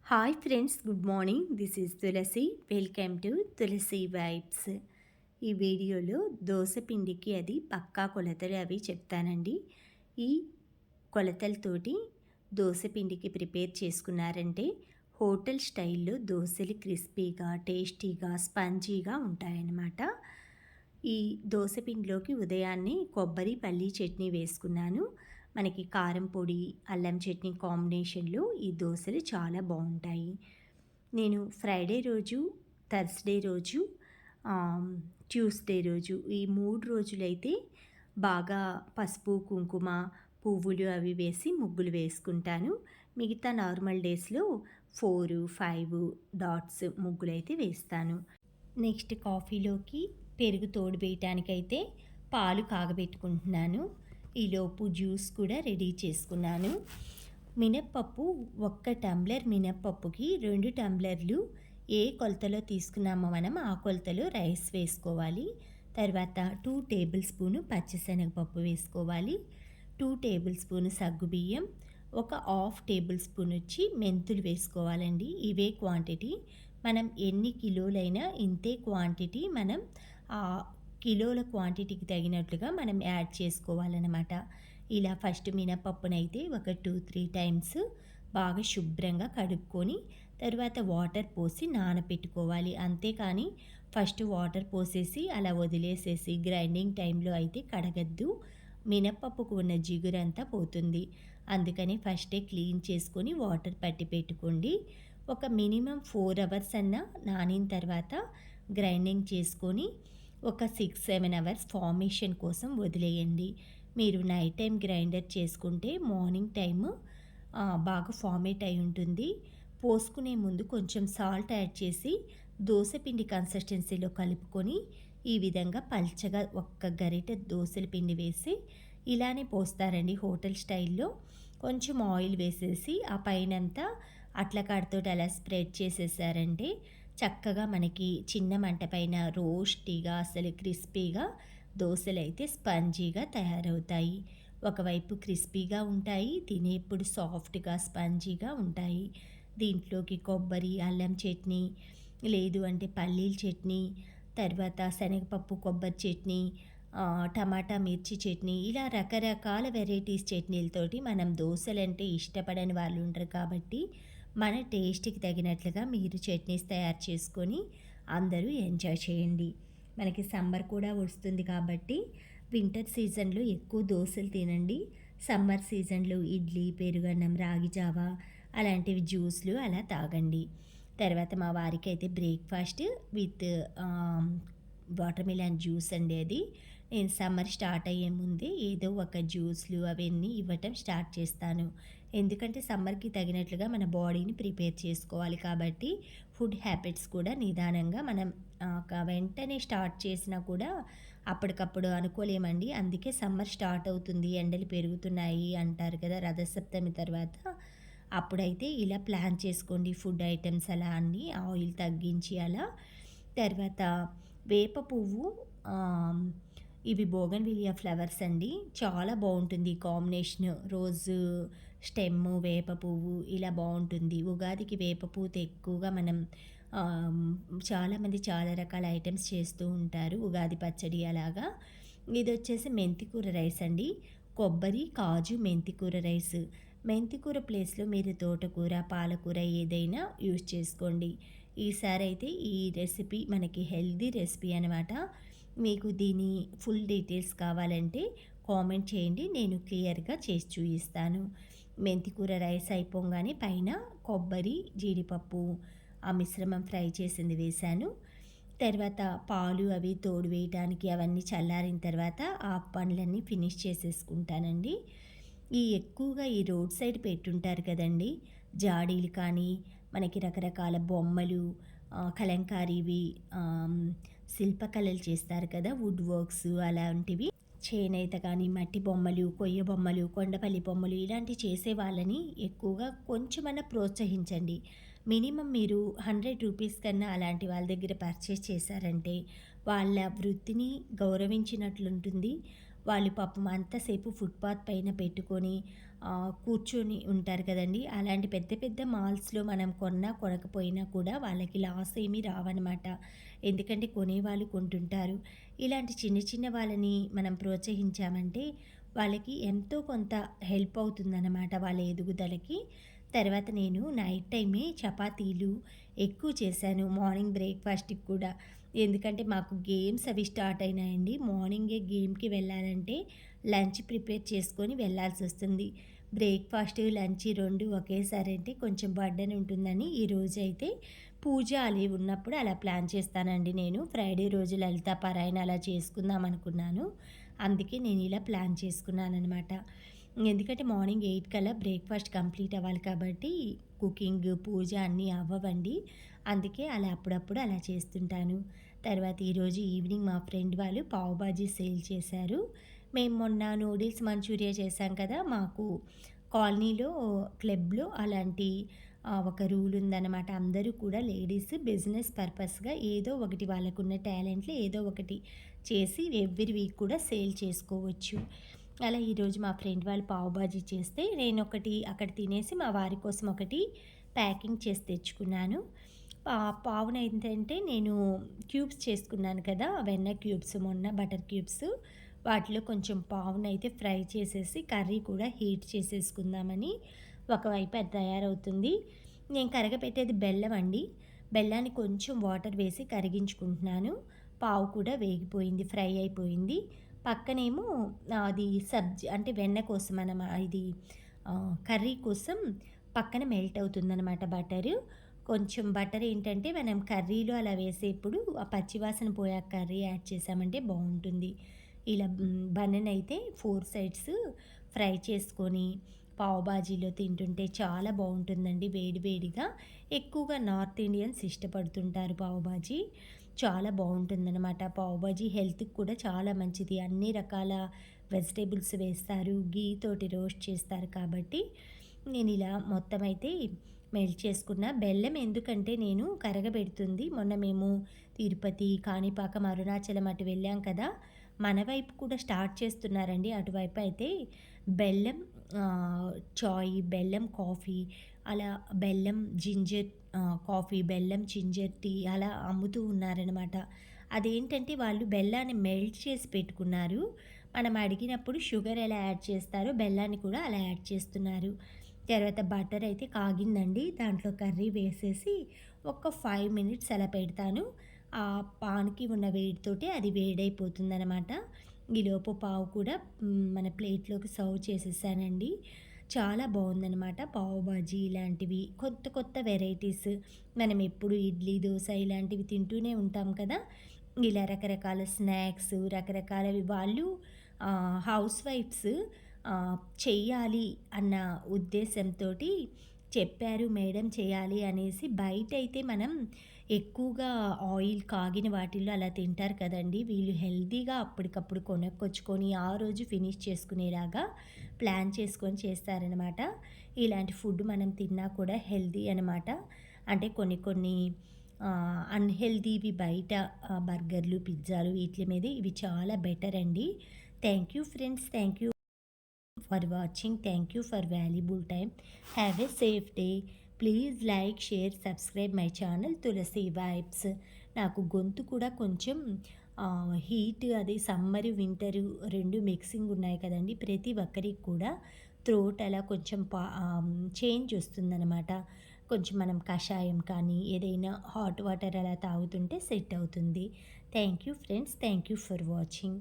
Hi friends, good morning. This is Tulasi. Welcome to Tulasi vibes. ఈ వీడియోలో దోస పిండికి అది పక్కా కొలతలు అవి చెప్తానండి. ఈ కొలతలతోటి దోస పిండికి ప్రిపేర్ చేసుకున్నారంటే హోటల్ స్టైల్లో దోశలు క్రిస్పీగా, టేస్టీగా, స్పంజీగా ఉంటాయన్నమాట. ఈ దోస పిండిలోకి ఉదయాన్నే కొబ్బరి, పల్లీ చట్నీ వేసుకున్నాను. మనకి కారం పొడి, అల్లం చట్నీ కాంబినేషన్లో ఈ దోశలు చాలా బాగుంటాయి. నేను ఫ్రైడే రోజు, థర్స్డే రోజు, ట్యూస్డే రోజు ఈ 3 రోజులైతే బాగా పసుపు, కుంకుమ, పువ్వులు అవి వేసి ముగ్గులు వేసుకుంటాను. మిగతా నార్మల్ డేస్లో 4, 5 డాట్స్ ముగ్గులైతే వేస్తాను. నెక్స్ట్ కాఫీలోకి పెరుగు తోడు వేయటానికైతే పాలు కాగబెట్టుకుంటున్నాను. ఈలోపు జ్యూస్ కూడా రెడీ చేసుకున్నాను. మినప్పప్పు 1 టంబ్లర్ మినప్పప్పుకి 2 టంబ్లర్లు ఏ కొలతలో తీసుకున్నామో మనం ఆ కొలతలో రైస్ వేసుకోవాలి. తర్వాత 2 టేబుల్ స్పూను పచ్చిశనగపప్పు వేసుకోవాలి. 2 టేబుల్ స్పూను సగ్గుబియ్యం, ఒక హాఫ్ టేబుల్ స్పూన్ వచ్చి మెంతులు వేసుకోవాలండి. ఇవే క్వాంటిటీ. మనం ఎన్ని కిలోలైనా ఇంతే క్వాంటిటీ మనం కిలోల క్వాంటిటీకి తగినట్లుగా మనం యాడ్ చేసుకోవాలన్నమాట. ఇలా ఫస్ట్ మినపప్పునైతే ఒక 2-3 టైమ్స్ బాగా శుభ్రంగా కడుక్కొని తర్వాత వాటర్ పోసి నానపెట్టుకోవాలి. అంతేకాని ఫస్ట్ వాటర్ పోసేసి అలా వదిలేసేసి గ్రైండింగ్ టైంలో అయితే కడగద్దు. మినపప్పుకు ఉన్న జిగురంతా పోతుంది. అందుకని ఫస్టే క్లీన్ చేసుకొని వాటర్ పట్టి పెట్టుకోండి. ఒక మినిమం 4 అవర్స్ అన్నా నానిన తర్వాత గ్రైండింగ్ చేసుకొని ఒక 6-7 అవర్స్ ఫార్మేషన్ కోసం వదిలేయండి. మీరు నైట్ టైం గ్రైండర్ చేసుకుంటే మార్నింగ్ టైము బాగా ఫార్మేట్ అయి ఉంటుంది. పోసుకునే ముందు కొంచెం సాల్ట్ యాడ్ చేసి దోసపిండి కన్సిస్టెన్సీలో కలుపుకొని ఈ విధంగా పల్చగా ఒక్క గరిటె దోసల పిండి వేసి ఇలానే పోస్తారండి హోటల్ స్టైల్లో. కొంచెం ఆయిల్ వేసేసి ఆ పైనంతా అట్ల కాడతోటి అలా స్ప్రెడ్ చేసేసారంటే చక్కగా మనకి చిన్న మంట పైన రోస్టీగా అసలు క్రిస్పీగా దోశలు అయితే స్పంజీగా తయారవుతాయి. ఒకవైపు క్రిస్పీగా ఉంటాయి, తినేప్పుడు సాఫ్ట్గా స్పంజీగా ఉంటాయి. దీంట్లోకి కొబ్బరి, అల్లం చట్నీ, లేదు అంటే పల్లీల చట్నీ, తర్వాత శనగపప్పు కొబ్బరి చట్నీ, టమాటా మిర్చి చట్నీ, ఇలా రకరకాల వెరైటీస్ చట్నీలతోటి మనం దోశలంటే ఇష్టపడని వాళ్ళు ఉంటారు కాబట్టి మన టేస్ట్కి తగినట్లుగా మీరు చట్నీస్ తయారు చేసుకొని అందరూ ఎంజాయ్ చేయండి. మనకి సమ్మర్ కూడా వస్తుంది కాబట్టి వింటర్ సీజన్లో ఎక్కువ దోశలు తినండి. సమ్మర్ సీజన్లో ఇడ్లీ, పెరుగన్నం, రాగి జావా అలాంటివి జ్యూస్లు అలా తాగండి. తర్వాత మా వారికి అయితే breakfast with water melon juice అండి. అది నేను సమ్మర్ స్టార్ట్ అయ్యే ముందే ఏదో ఒక జ్యూస్లు అవన్నీ ఇవ్వటం స్టార్ట్ చేస్తాను. ఎందుకంటే సమ్మర్కి తగినట్లుగా మన బాడీని ప్రిపేర్ చేసుకోవాలి కాబట్టి ఫుడ్ హ్యాబిట్స్ కూడా నిదానంగా మనం వెంటనే స్టార్ట్ చేసినా కూడా అప్పటికప్పుడు అనుకోలేమండి. అందుకే సమ్మర్ స్టార్ట్ అవుతుంది, ఎండలు పెరుగుతున్నాయి అంటారు కదా రథసప్తమి తర్వాత. అప్పుడైతే ఇలా ప్లాన్ చేసుకోండి ఫుడ్ ఐటమ్స్ అలా అన్నీ ఆయిల్ తగ్గించి అలా. తర్వాత వేప పువ్వు, ఇవి బోగన్విలియా ఫ్లవర్స్ అండి. చాలా బాగుంటుంది కాంబినేషన్. రోజు స్టెమ్, వేప పువ్వు ఇలా బాగుంటుంది. ఉగాదికి వేప పువ్వుతో ఎక్కువగా మనం చాలామంది చాలా రకాల ఐటమ్స్ చేస్తూ ఉంటారు. ఉగాది పచ్చడి అలాగా. ఇది వచ్చేసి మెంతికూర రైస్ అండి. కొబ్బరి, కాజు, మెంతికూర రైస్. మెంతికూర ప్లేస్లో మీరు తోటకూర, పాలకూర ఏదైనా యూజ్ చేసుకోండి. ఈసారి అయితే ఈ రెసిపీ మనకి హెల్దీ రెసిపీ అనమాట. మీకు దీని ఫుల్ డీటెయిల్స్ కావాలంటే కామెంట్ చేయండి, నేను క్లియర్గా చేసి చూపిస్తాను. మెంతికూర రైస్ అయిపోగానే పైన కొబ్బరి, జీడిపప్పు ఆ మిశ్రమం ఫ్రై చేసింది వేశాను. తర్వాత పాలు అవి తోడు వేయడానికి అవన్నీ చల్లారిన తర్వాత ఆ పనులన్నీ ఫినిష్ చేసేసుకుంటానండి. ఎక్కువగా ఈ రోడ్ సైడ్ పెట్టుంటారు కదండి జాడీలు కానీ మనకి రకరకాల బొమ్మలు, కలంకారీవి, శిల్పకళలు చేస్తారు కదా వుడ్ వర్క్స్ అలాంటివి, చేనేత కానీ మట్టి బొమ్మలు, కొయ్య బొమ్మలు, కొండపల్లి బొమ్మలు ఇలాంటివి చేసే వాళ్ళని ఎక్కువగా కొంచెమన్నా ప్రోత్సహించండి. మినిమం మీరు 100 రూపీస్ కన్నా అలాంటి వాళ్ళ దగ్గర పర్చేస్ చేశారంటే వాళ్ళ వృత్తిని గౌరవించినట్లుంటుంది. వాళ్ళు పాపం అంతసేపు ఫుట్పాత్ పైన పెట్టుకొని కూర్చొని ఉంటారు కదండీ! అలాంటి పెద్ద పెద్ద మాల్స్‌లో మనం కొన్నా, కొనకపోయినా కూడా వాళ్ళకి లాస్ ఏమీ రావనమాట. ఎందుకంటే కొనేవాళ్ళు కొంటుంటారు. ఇలాంటి చిన్న చిన్న వాళ్ళని మనం ప్రోత్సహించామంటే వాళ్ళకి ఎంతో కొంత హెల్ప్ అవుతుందనమాట వాళ్ళ ఎదుగుదలకి. తర్వాత నేను నైట్ టైమే చపాతీలు ఎక్కువ చేశాను మార్నింగ్ బ్రేక్‌ఫాస్ట్‌కి కూడా. ఎందుకంటే మాకు గేమ్స్ అవి స్టార్ట్ అయినాయండి. మార్నింగే గేమ్‌కి వెళ్ళాలంటే లంచ్ ప్రిపేర్ చేసుకొని వెళ్ళాల్సొస్తుంది. బ్రేక్‌ఫాస్ట్, లంచ్ 2 ఒకేసారి అంటే కొంచెం బర్డెన్ ఉంటుందని ఈరోజైతే పూజ అది ఉన్నప్పుడు అలా ప్లాన్ చేస్తానండి నేను. ఫ్రైడే రోజు లలితా పారాయణ అలా చేసుకుందాం అనుకున్నాను. అందుకే నేను ఇలా ప్లాన్ చేసుకున్నాననమాట. ఎందుకంటే మార్నింగ్ 8 కల్లా బ్రేక్‌ఫాస్ట్ కంప్లీట్ అవ్వాలి కాబట్టి కుకింగ్, పూజ అన్నీ అవ్వవండి. అందుకే అలా అప్పుడప్పుడు అలా చేస్తుంటాను. తర్వాత ఈరోజు ఈవినింగ్ మా ఫ్రెండ్ వాళ్ళు పావు బాజీ సేల్ చేశారు. మేము మొన్న నూడిల్స్ మంచూరియా చేశాం కదా! మాకు కాలనీలో క్లబ్‌లో అలాంటి ఒక రూల్ ఉందనమాట. అందరూ కూడా లేడీస్ బిజినెస్ పర్పస్‌గా ఏదో ఒకటి వాళ్ళకున్న టాలెంట్‌లో ఏదో ఒకటి చేసి ఎవ్రీ వీక్ కూడా సేల్ చేసుకోవచ్చు. అలా ఈరోజు మా ఫ్రెండ్ వాళ్ళు పావు బాజీ చేస్తే నేనొకటి అక్కడ తినేసి మా వారి కోసం ఒకటి ప్యాకింగ్ చేసి తెచ్చుకున్నాను. పావునేంటంటే నేను క్యూబ్స్ చేసుకున్నాను కదా! వెన్న క్యూబ్స్ మొన్న బటర్ క్యూబ్స్. వాటిలో కొంచెం పావునైతే ఫ్రై చేసేసి కర్రీ కూడా హీట్ చేసేసుకుందామని ఒకవైపు అది తయారవుతుంది. నేను కరగపెట్టేది బెల్లం అండి. బెల్లాన్ని కొంచెం వాటర్ వేసి కరిగించుకుంటున్నాను. పావు కూడా వేగిపోయింది, ఫ్రై అయిపోయింది. పక్కనేమో అది సబ్జీ అంటే వెన్న కోసం ఇది కర్రీ కోసం పక్కన మెల్ట్ అవుతుందనమాట బటరు. కొంచెం బటర్ ఏంటంటే మనం కర్రీలో అలా వేసేప్పుడు ఆ పచ్చివాసన పోయాక కర్రీ యాడ్ చేసామంటే బావుంటుంది. ఇలా బన్నునైతే 4 సైడ్స్ ఫ్రై చేసుకొని పావు బాజీలో తింటుంటే చాలా బావుంటుందండి వేడి వేడిగా. ఎక్కువగా నార్త్ ఇండియన్స్ ఇష్టపడుతుంటారు పావు బాజీ. చాలా బావుంటుందనమాట. పావు బాజీ హెల్త్‌కి కూడా చాలా మంచిది. అన్ని రకాల వెజిటబుల్స్ వేస్తారు. ఘీ తోటి రోస్ట్ చేస్తారు కాబట్టి నేనిలా మొత్తమైతే మెల్ట్ చేసుకున్న. బెల్లం ఎందుకంటే నేను కరగబెడుతుంది. మొన్న మేము తిరుపతి, కాణిపాకం, అరుణాచలం అటు వెళ్ళాం కదా! మన వైపు కూడా స్టార్ట్ చేస్తున్నారండి. అటువైపు అయితే బెల్లం చాయ్, బెల్లం కాఫీ అలా బెల్లం జింజర్ కాఫీ, బెల్లం జింజర్ టీ అలా అమ్ముతూ ఉన్నారనమాట. అదేంటంటే వాళ్ళు బెల్లాన్ని మెల్ట్ చేసి పెట్టుకున్నారు. మనం అడిగినప్పుడు షుగర్ ఎలా యాడ్ చేస్తారో బెల్లాన్ని కూడా అలా యాడ్ చేస్తున్నారు. తర్వాత బటర్ అయితే కాగిందండి. దాంట్లో కర్రీ వేసేసి ఒక 5 మినిట్స్ అలా పెడతాను. ఆ పాన్‌కి ఉన్న వేడితోటి అది వేడైపోతుందనమాట. ఈలోపు పావు కూడా మన ప్లేట్‌లోకి సర్వ్ చేసేసానండి. చాలా బావుందనమాట. పావు బాజీ ఇలాంటివి కొత్త కొత్త వెరైటీస్ మనం ఎప్పుడు ఇడ్లీ, దోస ఇలాంటివి తింటూనే ఉంటాం కదా! ఇలా రకరకాల స్నాక్స్ రకరకాలవి వాళ్ళు హౌస్ వైఫ్స్ చెయ్యాలి అన్న ఉద్దేశంతోటి చెప్పారు మేడం చేయాలి అనేసి. బయటైతే మనం ఎక్కువగా ఆయిల్ కాగిన వాటిల్లో అలా తింటారు కదండీ! వీళ్ళు హెల్తీగా అప్పటికప్పుడు కొనుక్కొచ్చుకొని ఆ రోజు ఫినిష్ చేసుకునేలాగా ప్లాన్ చేసుకొని చేస్తారనమాట. ఇలాంటి ఫుడ్ మనం తిన్నా కూడా హెల్తీ అనమాట. అంటే కొన్ని కొన్ని అన్‌హెల్తీవి బయట బర్గర్‌లు, పిజ్జాలు వీట్లి మీద ఇవి చాలా బెటర్ అండి. Thank you friends. Thank you for watching. Thank you for valuable time. Have a safe day. Please like, share, subscribe my channel Tulasi vibes. నాకు గొంతు కూడా కొంచెం హీట్ అది సమ్మర్, వింటరు 2 మిక్సింగ్ ఉన్నాయి కదండీ! ప్రతి ఒక్కరికి కూడా త్రోట్ అలా కొంచెం చేంజ్ వస్తుందనమాట. కొంచెం మనం కషాయం కానీ ఏదైనా హాట్ వాటర్ అలా తాగుతుంటే సెట్ అవుతుంది. Thank you friends. Thank you for watching.